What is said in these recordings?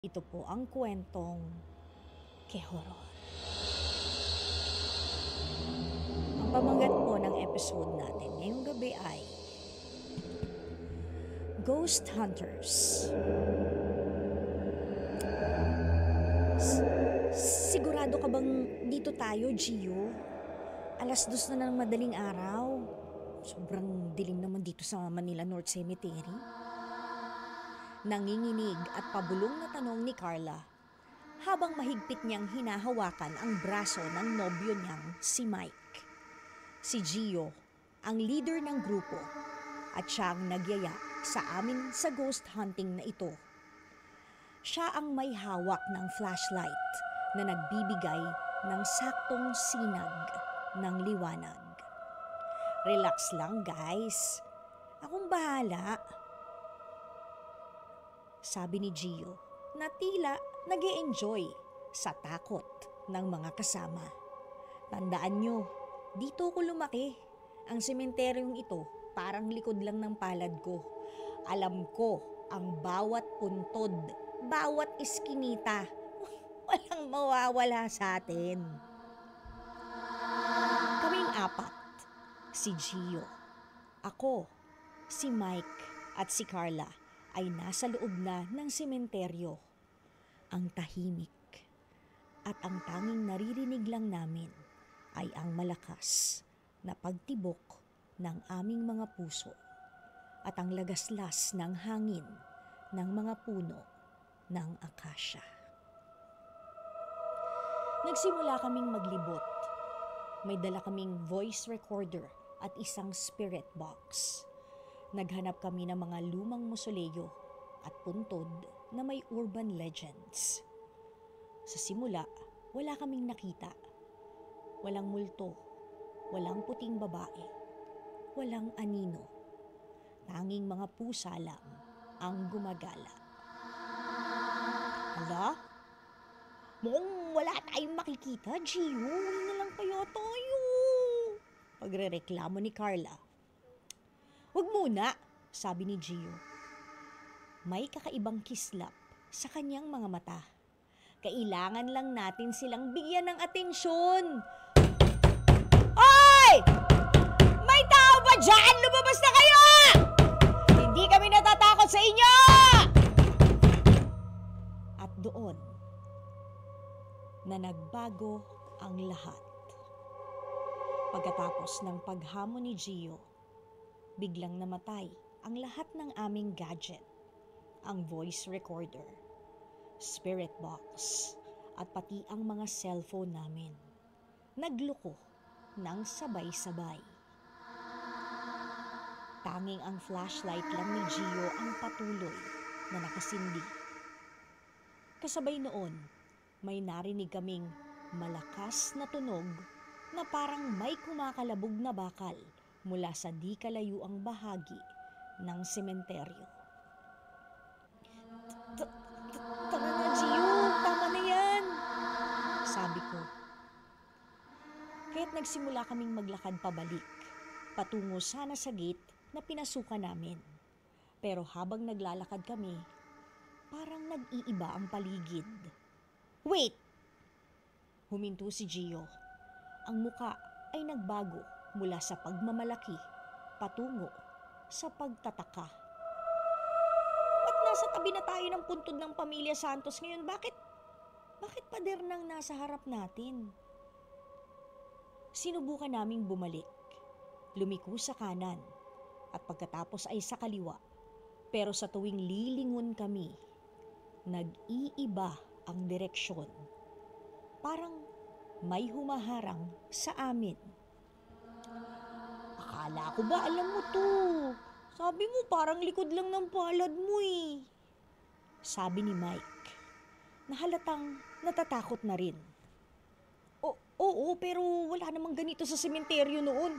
Ito po ang kwentong Ke-Horror. Ang pamagat po ng episode natin ngayong gabi ay Ghost Hunters. Sigurado ka bang dito tayo, Gio? 2:00 na ng madaling araw. Sobrang dilim naman dito sa Manila North Cemetery. Nanginginig at pabulong na tanong ni Carla habang mahigpit niyang hinahawakan ang braso ng nobyo niyang si Mike. Si Gio, ang leader ng grupo, at siya ang nagyaya sa amin sa ghost hunting na ito. Siya ang may hawak ng flashlight na nagbibigay ng saktong sinag ng liwanag. Relax lang, guys. Akong bahala. Sabi ni Gio na tila nag-e-enjoy sa takot ng mga kasama. Tandaan nyo, dito ko lumaki. Ang sementeryong ito parang likod lang ng palad ko. Alam ko ang bawat puntod, bawat iskinita. Walang mawawala sa atin. Kaming apat, si Gio, ako, si Mike at si Carla ay nasa loob na ng sementeryo. Ang tahimik at ang tanging naririnig lang namin ay ang malakas na pagtibok ng aming mga puso at ang lagaslas ng hangin ng mga puno ng akasya. Nagsimula kaming maglibot. May dala kaming voice recorder at isang spirit box. Naghanap kami ng mga lumang mausoleo at puntod na may urban legends. Sa simula, wala kaming nakita. Walang multo, walang puting babae, walang anino. Tanging mga pusa lang ang gumagala. Hala? Mukhang wala tayong makikita, Gio. Uwi na lang kaya tayo. Pagrereklamo ni Carla. Wag muna, sabi ni Gio. May kakaibang kislap sa kanyang mga mata. Kailangan lang natin silang bigyan ng atensyon. Hoy! May tao ba dyan? Lumabas na kayo! Hindi kami natatakot sa inyo! At doon na nagbago ang lahat. Pagkatapos ng paghamon ni Gio, biglang namatay ang lahat ng aming gadget, ang voice recorder, spirit box, at pati ang mga cellphone namin. Nagloko ng sabay-sabay. Tanging ang flashlight lang ni Gio ang patuloy na nakasindi. Kasabay noon, may narinig kaming malakas na tunog na parang may kumakalabog na bakal mula sa di kalayuang bahagi ng sementeryo. Tara na, Gio, tama na yan, sabi ko. Kaya't nagsimula kaming maglakad pabalik, patungo sana sa gate na pinasukan namin. Pero habang naglalakad kami, parang nag-iiba ang paligid. Wait! Huminto si Gio. Ang muka ay nagbago mula sa pagmamalaki patungo sa pagtataka. Ba't nasa tabi na tayo ng puntod ng Pamilya Santos ngayon? Bakit pader nang nasa harap natin? Sinubukan naming bumalik. Lumiko sa kanan at pagkatapos ay sa kaliwa. Pero sa tuwing lilingon kami, nag-iiba ang direksyon. Parang may humaharang sa amin. Akala ko ba alam mo to? Sabi mo parang likod lang ng palad mo eh. Sabi ni Mike, na halatang natatakot na rin. Oo, pero wala namang ganito sa sementeryo noon.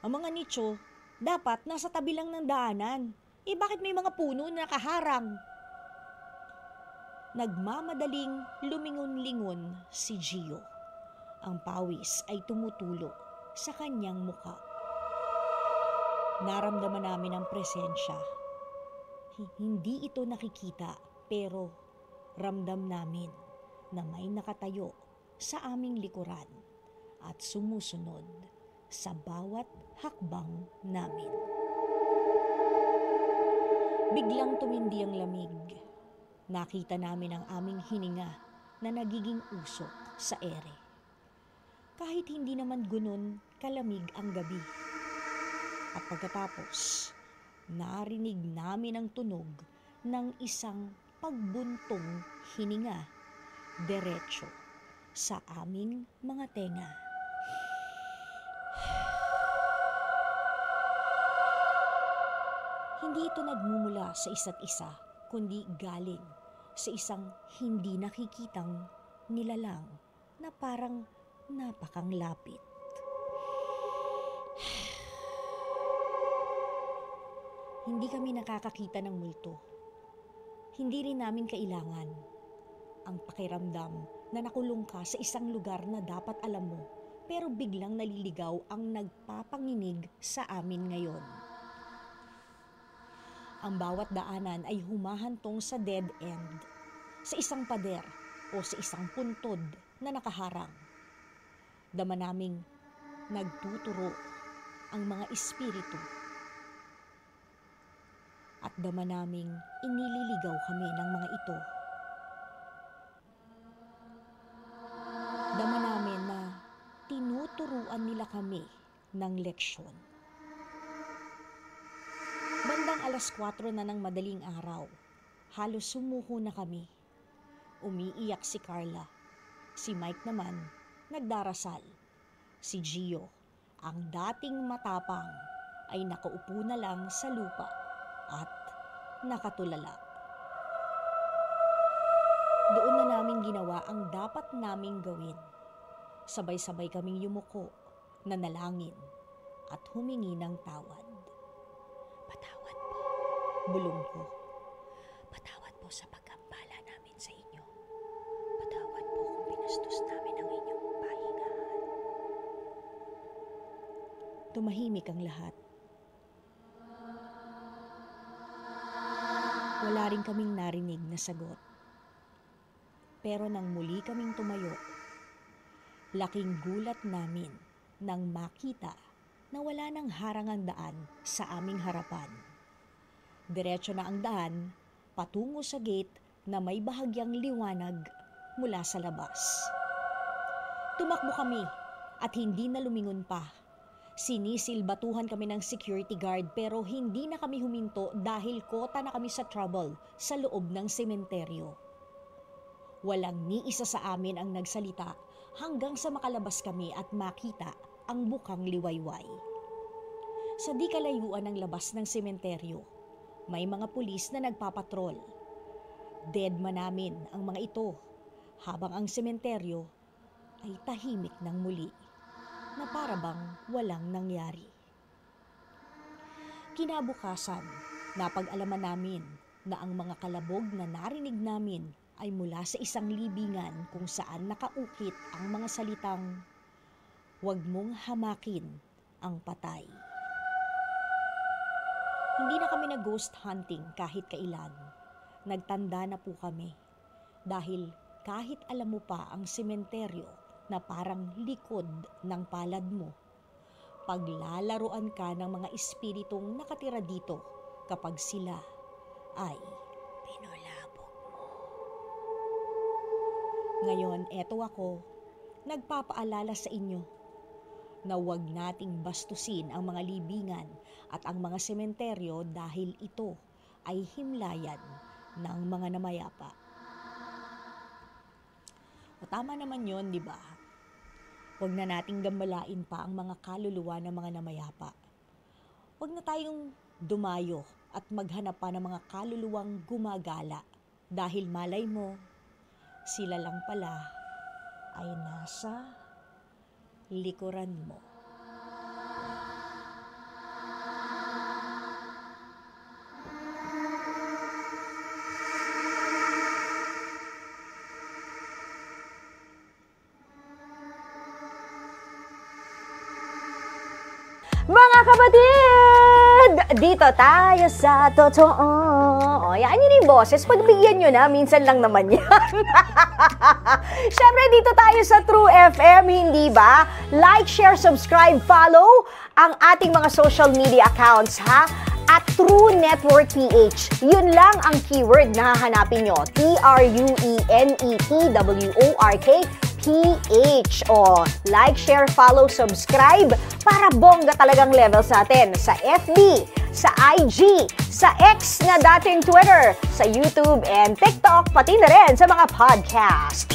Ang mga nicho, dapat nasa tabi lang ng daanan. Bakit may mga puno na nakaharang? Nagmamadaling lumingon-lingon si Gio. Ang pawis ay tumutulo sa kanyang muka. Naramdaman namin ang presensya. Hindi ito nakikita pero Ramdam namin na may nakatayo sa aming likuran at sumusunod sa bawat hakbang namin. Biglang tumindi ang lamig. Nakita namin ang aming hininga na nagiging usok sa ere. Kahit hindi naman gunon kalamig ang gabi. At pagkatapos, narinig namin ang tunog ng isang pagbuntong hininga diretso sa aming mga tenga. Hindi ito nagmumula sa isa't isa, kundi galing sa isang hindi nakikitang nilalang na parang napakang lapit. Hindi kami nakakakita ng multo. Hindi rin namin kailangan ang pakiramdam na nakulong ka sa isang lugar na dapat alam mo, pero biglang naliligaw ang nagpapanginig sa amin ngayon. Ang bawat daanan ay humahantong sa dead end, sa isang pader o sa isang puntod na nakaharang. Dama naming nagtuturo ang mga espiritu at dama naming inililigaw kami ng mga ito. Dama namin na tinuturuan nila kami ng leksyon. Bandang 4:00 na ng madaling araw, halos sumuko na kami. Umiiyak si Carla. Si Mike naman, nagdarasal. Si Gio, ang dating matapang, ay nakaupo na lang sa lupa at nakatulala. Doon na namin ginawa ang dapat naming gawin. Sabay-sabay kaming yumuko, nanalangin, at humingi ng tawad. Patawad po, bulong ko. Patawad po sa pagkampala namin sa inyo. Patawad po kung binastos namin ang inyong pahingahan. Tumahimik ang lahat. Wala rin kaming narinig na sagot. Pero nang muli kaming tumayo, laking gulat namin nang makita na wala nang harang ang daan sa aming harapan. Diretso na ang daan patungo sa gate na may bahagyang liwanag mula sa labas. Tumakbo kami at hindi na lumingon pa. Sinisilbatuhan kami ng security guard pero hindi na kami huminto dahil kota na kami sa trouble sa loob ng sementeryo. Walang ni isa sa amin ang nagsalita hanggang sa makalabas kami at makita ang bukang liwayway. Sa di kalayuan ng labas ng sementeryo, may mga pulis na nagpapatrol. Deadma namin ang mga ito habang ang sementeryo ay tahimik ng muli na para bang walang nangyari. Kinabukasan, napag-alaman namin na ang mga kalabog na narinig namin ay mula sa isang libingan kung saan nakaukit ang mga salitang, "Huwag mong hamakin ang patay." Hindi na kami nag-ghost hunting kahit kailan. Nagtanda na po kami dahil kahit alam mo pa ang sementeryo na parang likod ng palad mo, paglalaruan ka ng mga espiritong nakatira dito kapag sila ay pinulabog mo. Ngayon, eto ako, nagpapaalala sa inyo na huwag nating bastusin ang mga libingan at ang mga sementeryo dahil ito ay himlayan ng mga namayapa. O tama naman yon, di ba? Huwag na nating gambalain pa ang mga kaluluwa ng mga namayapa. Huwag na tayong dumayo at maghanap pa ng mga kaluluwang gumagala dahil malay mo, sila lang pala ay nasa likuran mo. Mga kapatid! Dito tayo sa totoo. O, yan yun yung boses. Pagbigyan nyo na, minsan lang naman yan. Siyempre, dito tayo sa True FM, hindi ba? Like, share, subscribe, follow ang ating mga social media accounts, ha? At True Network PH. Yun lang ang keyword na hahanapin nyo. TrueNetwork PH. O, like, share, follow, subscribe para bongga talagang level sa atin. Sa FB, sa IG, sa X na dating Twitter, sa YouTube and TikTok, pati na rin sa mga podcast.